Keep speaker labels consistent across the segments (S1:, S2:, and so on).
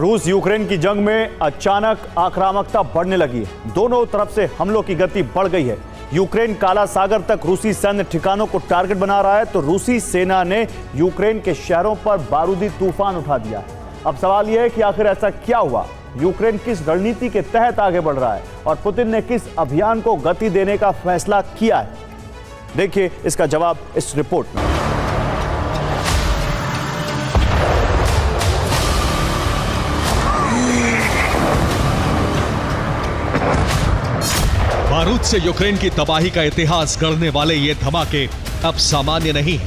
S1: रूस यूक्रेन की जंग में अचानक आक्रामकता बढ़ने लगी है। दोनों तरफ से हमलों की गति बढ़ गई है। यूक्रेन काला सागर तक रूसी सैन्य ठिकानों को टारगेट बना रहा है, तो रूसी सेना ने यूक्रेन के शहरों पर बारूदी तूफान उठा दिया है। अब सवाल यह है कि आखिर ऐसा क्या हुआ, यूक्रेन किस रणनीति के तहत आगे बढ़ रहा है और पुतिन ने किस अभियान को गति देने का फैसला किया है। देखिए इसका जवाब इस रिपोर्ट में।
S2: बारूद से यूक्रेन की तबाही का इतिहास गढ़ने वाले ये धमाके अब सामान्य नहीं है।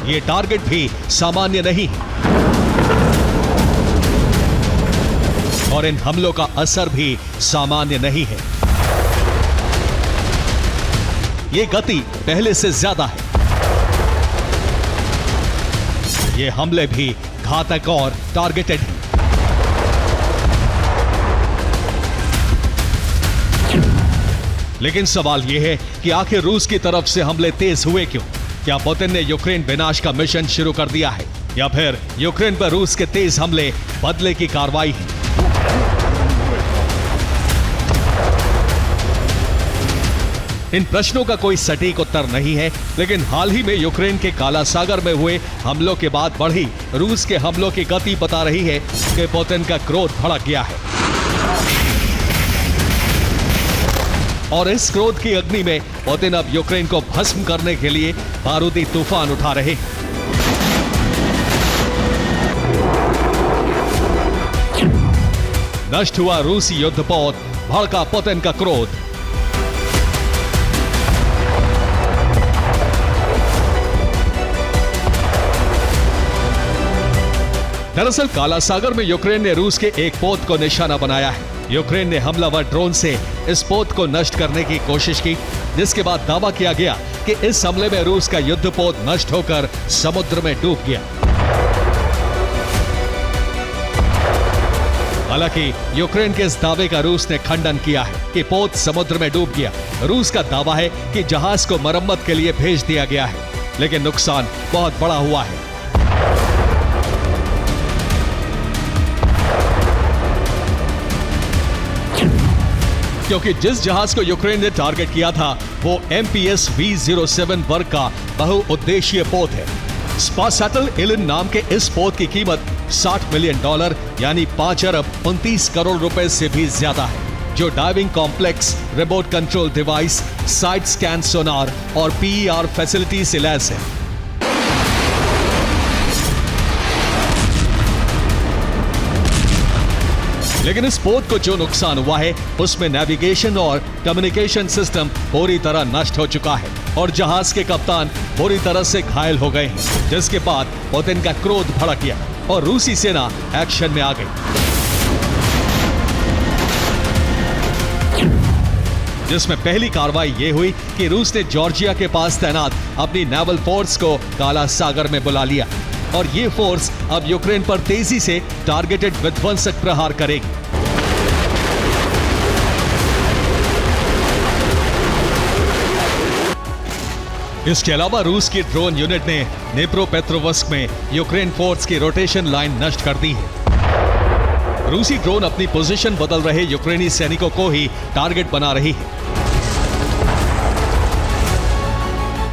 S2: ये टारगेट भी सामान्य नहीं है और इन हमलों का असर भी सामान्य नहीं है। ये गति पहले से ज्यादा है। ये हमले भी घातक और टारगेटेड हैं। लेकिन सवाल यह है कि आखिर रूस की तरफ से हमले तेज हुए क्यों? क्या पुतिन ने यूक्रेन विनाश का मिशन शुरू कर दिया है या फिर यूक्रेन पर रूस के तेज हमले बदले की कार्रवाई है? इन प्रश्नों का कोई सटीक उत्तर नहीं है, लेकिन हाल ही में यूक्रेन के काला सागर में हुए हमलों के बाद बढ़ी रूस के हमलों की गति बता रही है कि पुतिन का क्रोध भड़क गया है और इस क्रोध की अग्नि में पुतिन अब यूक्रेन को भस्म करने के लिए बारूदी तूफान उठा रहे हैं। नष्ट हुआ रूसी युद्धपोत, भड़का पुतिन का क्रोध। दरअसल काला सागर में यूक्रेन ने रूस के एक पोत को निशाना बनाया है। यूक्रेन ने हमलावर ड्रोन से इस पोत को नष्ट करने की कोशिश की, जिसके बाद दावा किया गया कि इस हमले में रूस का युद्धपोत नष्ट होकर समुद्र में डूब गया। हालांकि यूक्रेन के इस दावे का रूस ने खंडन किया है कि पोत समुद्र में डूब गया। रूस का दावा है कि जहाज को मरम्मत के लिए भेज दिया गया है, लेकिन नुकसान बहुत बड़ा हुआ है। क्योंकि जिस जहाज को यूक्रेन ने टारगेट किया था वो MPS V07 वर्ग का बहुउद्देशीय पोत है। स्पासैटल इलिन नाम के इस पोत की कीमत $60 मिलियन यानी 5 अरब 29 करोड़ रुपए से भी ज्यादा है, जो diving complex, remote control device, side scan sonar और PER फैसिलिटी से लैस है। लेकिन इस पोत को जो नुकसान हुआ है उसमें नेविगेशन और कम्युनिकेशन सिस्टम पूरी तरह नष्ट हो चुका है और जहाज के कप्तान पूरी तरह से घायल हो गए हैं, जिसके बाद पुतिन का क्रोध भड़क गया और रूसी सेना एक्शन में आ गई, जिसमें पहली कार्रवाई ये हुई कि रूस ने जॉर्जिया के पास तैनात अपनी नेवल फोर्स को काला सागर में बुला लिया और ये फोर्स अब यूक्रेन पर तेजी से टारगेटेड विध्वंसक प्रहार करेगी। इसके अलावा रूस की ड्रोन यूनिट ने नेप्रोपेट्रोवस्क में यूक्रेन फोर्स की रोटेशन लाइन नष्ट कर दी है। रूसी ड्रोन अपनी पोजीशन बदल रहे यूक्रेनी सैनिकों को ही टारगेट बना रही है।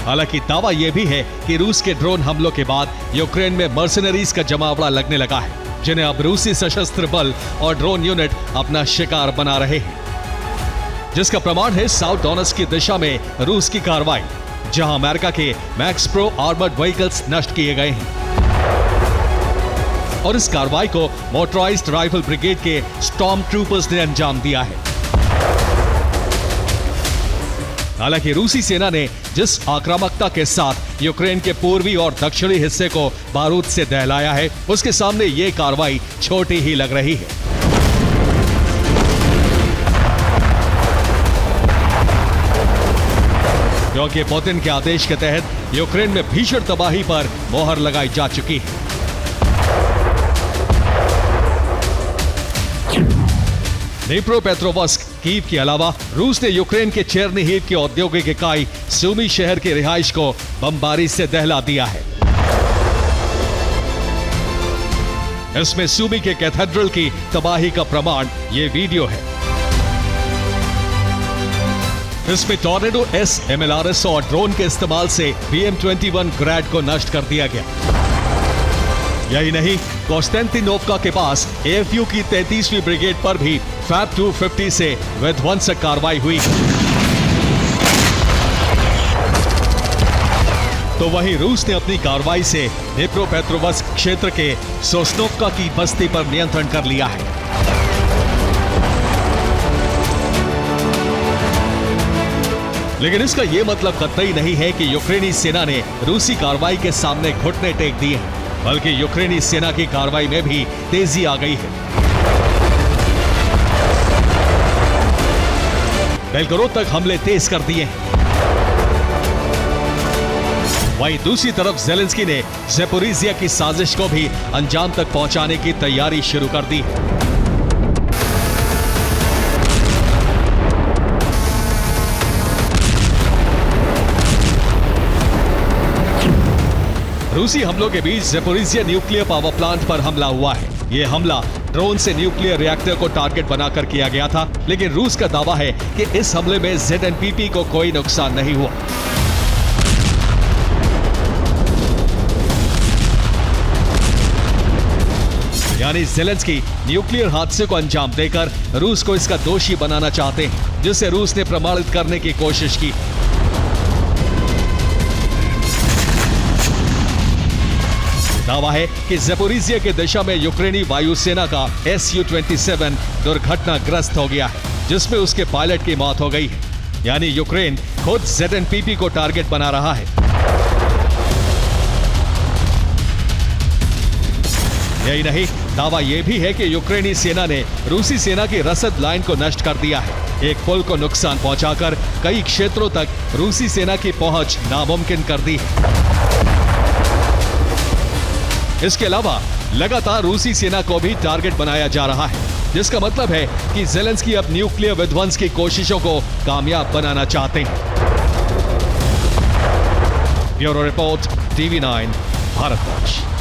S2: हालांकि दावा यह भी है कि रूस के ड्रोन हमलों के बाद यूक्रेन में मर्सिनरीज का जमावड़ा लगने लगा है, जिन्हें अब रूसी सशस्त्र बल और ड्रोन यूनिट अपना शिकार बना रहे हैं, जिसका प्रमाण है साउथ डोनेट्स्क की दिशा में रूस की कार्रवाई, जहां अमेरिका के मैक्स प्रो आर्मर्ड व्हीकल्स नष्ट किए गए हैं और इस कार्रवाई को मोटराइज्ड राइफल ब्रिगेड के स्टॉर्म ट्रूपर्स ने अंजाम दिया है। हालांकि रूसी सेना ने जिस आक्रामकता के साथ यूक्रेन के पूर्वी और दक्षिणी हिस्से को बारूद से दहलाया है, उसके सामने ये कार्रवाई छोटी ही लग रही है। क्योंकि पुतिन के आदेश के तहत यूक्रेन में भीषण तबाही पर मोहर लगाई जा चुकी है। नेप्रोपेट्रोवस्क, कीव के अलावा रूस ने यूक्रेन के चेरनिहिव के औद्योगिक इकाई सूमी शहर के रिहाइश को बमबारी से दहला दिया है। इसमें सूबी के कैथेड्रल की तबाही का प्रमाण ये वीडियो है। इसमें टॉर्नेडो एस MLRS और ड्रोन के इस्तेमाल से BM-21 ग्रैड को नष्ट कर दिया गया। यही नहीं, कॉन्स्टेंटिनोवका के पास AFU की 33वीं ब्रिगेड पर भी फैब 250 से विध्वंसक कार्रवाई हुई। तो वहीं रूस ने अपनी कार्रवाई से डिप्रोपेट्रोवस्क क्षेत्र के सोस्नोवका की बस्ती पर नियंत्रण कर लिया है। लेकिन इसका यह मतलब कतई नहीं है कि यूक्रेनी सेना ने रूसी कार्रवाई के सामने घुटने टेक दिए हैं, बल्कि यूक्रेनी सेना की कार्रवाई में भी तेजी आ गई है। बेलगोरोद तक हमले तेज कर दिए हैं। वहीं दूसरी तरफ ज़ेलेंस्की ने ज़ेपोरिज़िया की साजिश को भी अंजाम तक पहुंचाने की तैयारी शुरू कर दी है। रूसी हमलों के बीच ज़ेपोरिज़िया न्यूक्लियर पावर प्लांट पर हमला हुआ है। यह हमला ड्रोन से न्यूक्लियर रिएक्टर को टारगेट बनाकर किया गया था, लेकिन रूस का दावा है कि इस हमले में ZNPP को कोई नुकसान नहीं हुआ। यानी ज़ेलेंस्की न्यूक्लियर हादसे को अंजाम देकर रूस को इसका दोषी बनाना चाहते हैं, जिसे रूस ने प्रमाणित करने की कोशिश की। दावा है कि ज़ेपोरिज़िया के दिशा में यूक्रेनी वायुसेना का Su-27 दुर्घटनाग्रस्त हो गया है, जिसमें उसके पायलट की मौत हो गई है। यानी यूक्रेन खुद ZNPP को टारगेट बना रहा है। यही नहीं, दावा यह भी है कि यूक्रेनी सेना ने रूसी सेना की रसद लाइन को नष्ट कर दिया है। एक पुल को नुकसान पहुंचाकर कई क्षेत्रों तक रूसी सेना की पहुंच नामुमकिन कर दी है। इसके अलावा लगातार रूसी सेना को भी टारगेट बनाया जा रहा है, जिसका मतलब है कि ज़ेलेंस्की अब न्यूक्लियर विध्वंस की कोशिशों को कामयाब बनाना चाहते हैं। Bureau report, TV9, Bharatvarsh.